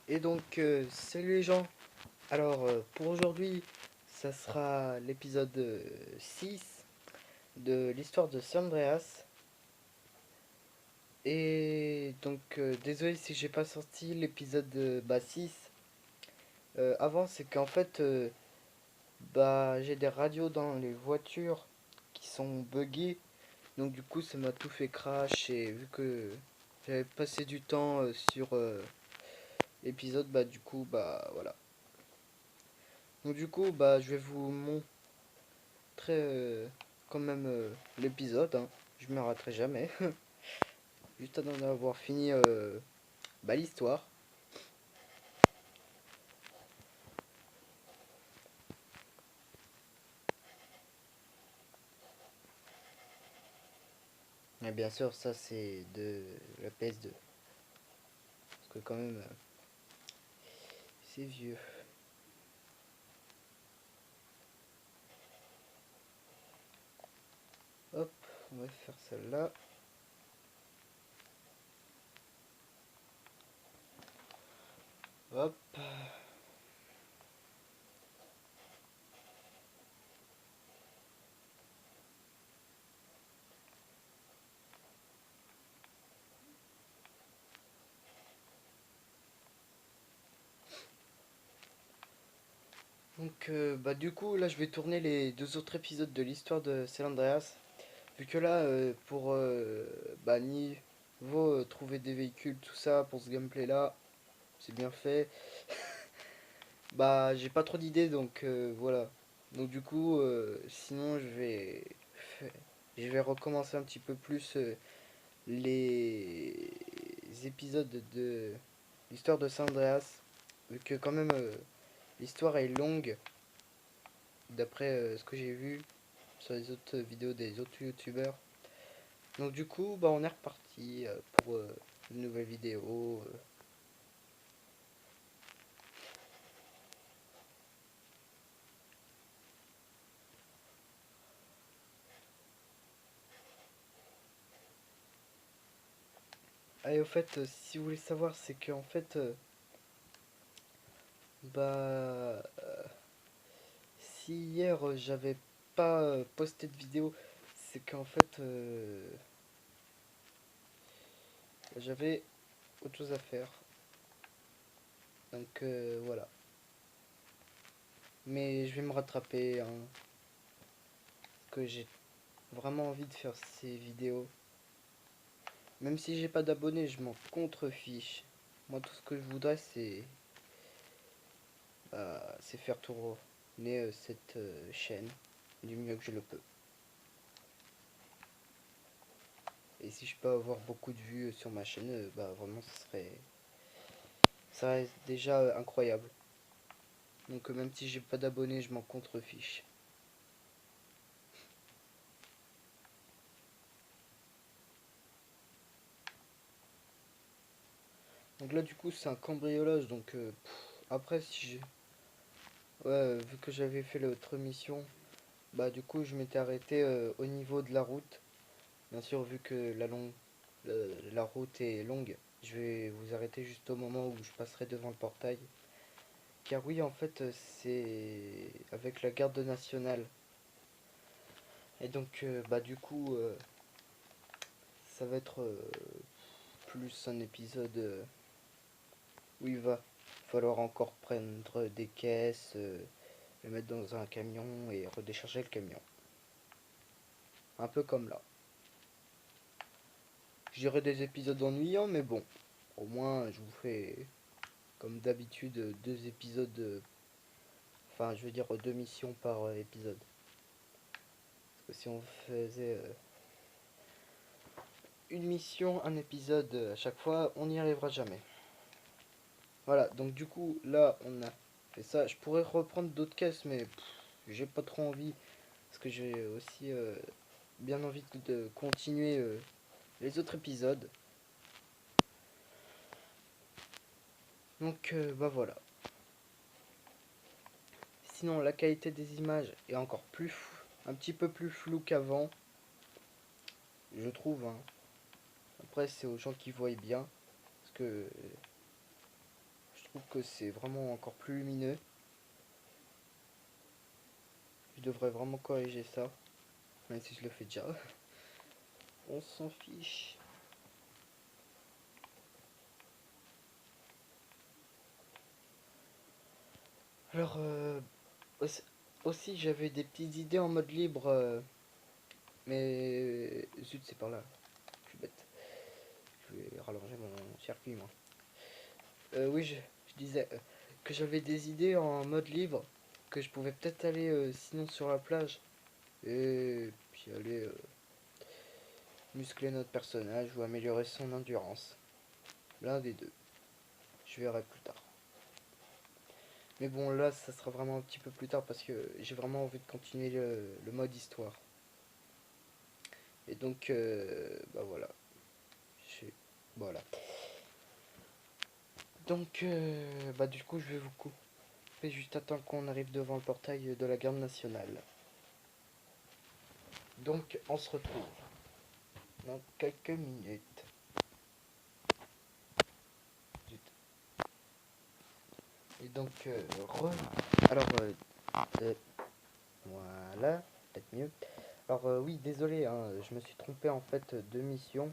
Et donc, salut les gens. Alors, pour aujourd'hui, ça sera l'épisode 6 de l'histoire de San Andreas. Et donc, désolé si j'ai pas sorti l'épisode 6. Avant, c'est qu'en fait, j'ai des radios dans les voitures qui sont buggées. Donc, du coup, ça m'a tout fait crash. Et vu que j'avais passé du temps sur l'épisode, du coup, voilà. Donc, du coup, je vais vous montrer quand même l'épisode, hein. Je me raterai jamais. Juste d'en avoir fini l'histoire. Et bien sûr, ça c'est de la PS2. Parce que quand même, c'est vieux. Hop, on va faire celle-là. Hop. Donc, du coup, là, je vais tourner les deux autres épisodes de l'histoire de San Andreas. Vu que là, pour niveau trouver des véhicules, tout ça, pour ce gameplay-là, c'est bien fait. J'ai pas trop d'idées, donc voilà. Donc du coup, sinon je vais recommencer un petit peu plus les épisodes de l'histoire de San Andreas, vu que quand même l'histoire est longue, d'après ce que j'ai vu sur les autres vidéos des autres youtubeurs. Donc du coup, on est reparti pour une nouvelle vidéo. Au fait, si vous voulez savoir, c'est que en fait, bah, si hier j'avais pas posté de vidéo, c'est qu'en fait j'avais autre chose à faire. Donc voilà. Mais je vais me rattraper, hein, parce que j'ai vraiment envie de faire ces vidéos. Même si j'ai pas d'abonnés, je m'en contrefiche. Moi, tout ce que je voudrais, c'est faire tourner cette chaîne du mieux que je le peux. Et si je peux avoir beaucoup de vues sur ma chaîne, vraiment, ça reste déjà incroyable. Donc même si j'ai pas d'abonnés, je m'en contrefiche. Donc là du coup c'est un cambriolage, donc après si j'ai... Ouais, vu que j'avais fait l'autre mission, du coup je m'étais arrêté au niveau de la route. Bien sûr vu que la route est longue, je vais vous arrêter juste au moment où je passerai devant le portail. Car oui en fait c'est avec la garde nationale. Et donc du coup ça va être plus un épisode où il va falloir encore prendre des caisses, le mettre dans un camion et redécharger le camion. Un peu comme là. Je dirais des épisodes ennuyants, mais bon. Au moins, je vous fais, comme d'habitude, deux épisodes. Enfin, je veux dire deux missions par épisode. Parce que si on faisait une mission, un épisode à chaque fois, on n'y arrivera jamais. Voilà, donc du coup, là, on a fait ça. Je pourrais reprendre d'autres caisses, mais j'ai pas trop envie. Parce que j'ai aussi bien envie de continuer les autres épisodes. Donc voilà. Sinon la qualité des images est encore plus un petit peu plus floue qu'avant. Je trouve, hein. Après c'est aux gens qui voient bien. Parce que trouve que c'est vraiment encore plus lumineux. Je devrais vraiment corriger ça, même si je le fais déjà. On s'en fiche. Alors, aussi j'avais des petites idées en mode libre, mais zut, c'est par là. Je suis bête. Je vais rallonger mon circuit, moi. Oui, je disais que j'avais des idées en mode libre, que je pouvais peut-être aller sinon sur la plage et puis aller muscler notre personnage ou améliorer son endurance. L'un des deux. Je verrai plus tard. Mais bon, là, ça sera vraiment un petit peu plus tard parce que j'ai vraiment envie de continuer le mode histoire. Et donc, bah voilà. Voilà. Donc, bah du coup, je vais vous couper juste à temps qu'on arrive devant le portail de la garde nationale. Donc, on se retrouve dans quelques minutes. Zut. Et donc, alors, euh, voilà, peut-être mieux. Alors, oui, désolé, hein, je me suis trompé en fait de mission.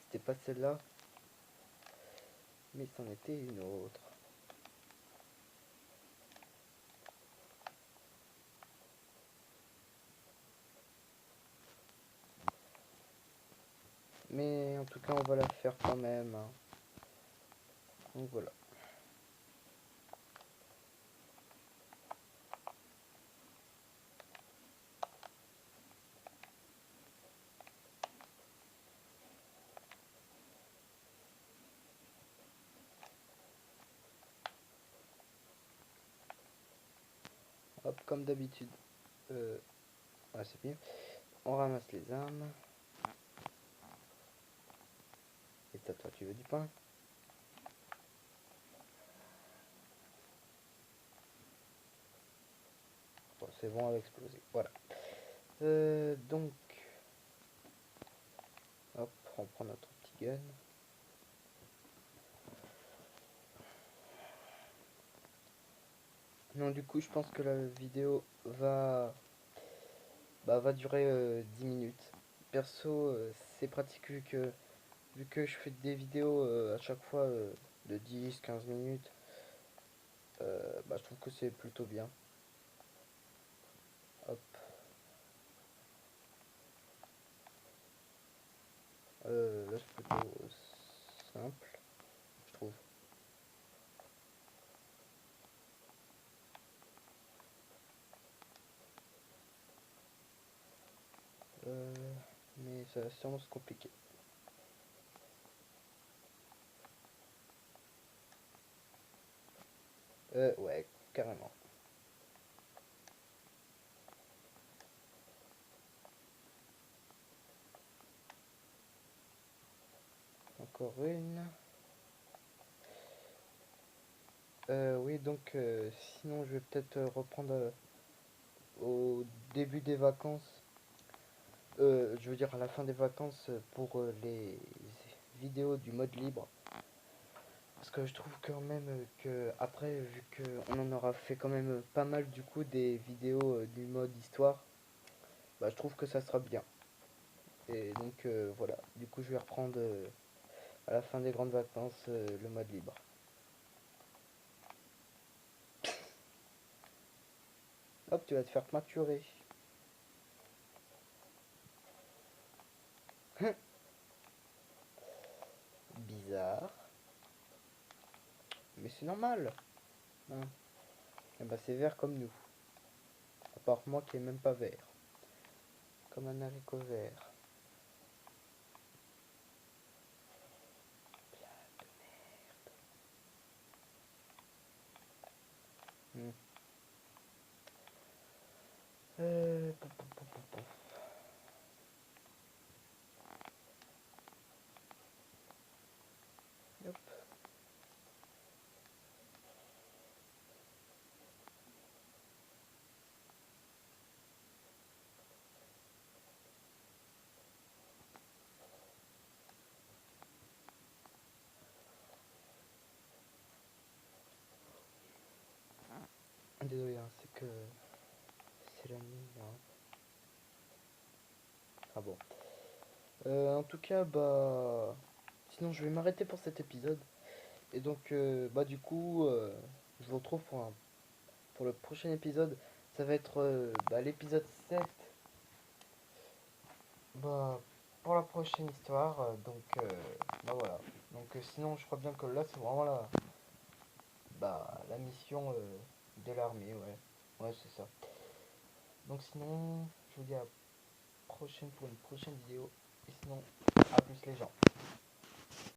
C'était pas celle-là, mais c'en était une autre. Mais en tout cas, on va la faire quand même, hein. Donc voilà. Hop, comme d'habitude. Ouais, c'est bien. On ramasse les armes. Et toi, tu veux du pain? Bon, c'est bon, elle a explosé. Voilà. Donc, hop, on prend notre petit gun. Non, du coup, je pense que la vidéo va durer 10 minutes. Perso, c'est pratique vu que je fais des vidéos à chaque fois de 10-15 minutes. Bah, je trouve que c'est plutôt bien. Hop. Là, c'est plutôt simple, je trouve. Euh, mais ça va sûrement se compliquer. Ouais, carrément. Encore une. Oui, donc sinon je vais peut-être reprendre au début des vacances. Je veux dire à la fin des vacances pour les vidéos du mode libre. Parce que je trouve quand même que après, vu qu'on en aura fait quand même pas mal du coup des vidéos du mode histoire, bah je trouve que ça sera bien. Et donc voilà, du coup je vais reprendre à la fin des grandes vacances le mode libre. Hop, tu vas te faire maturer. Bizarre. Mais c'est normal. Hein. Et bah c'est vert comme nous. À part moi qui est même pas vert. Comme un haricot vert. Hmm. Pouf, pouf, pouf, pouf, pouf. Hop. Désolé, hein, c'est que c'est la nuit là. Ah bon. En tout cas, bah. Sinon, je vais m'arrêter pour cet épisode. Et donc, bah, du coup, je vous retrouve pour le prochain épisode. Ça va être bah, l'épisode 7. Bah, pour la prochaine histoire. Donc, bah voilà. Donc, sinon, je crois bien que là, c'est vraiment la mission de l'armée. Ouais, ouais, c'est ça. Donc, sinon, je vous dis à la prochaine pour une prochaine vidéo. Et sinon, à plus les gens.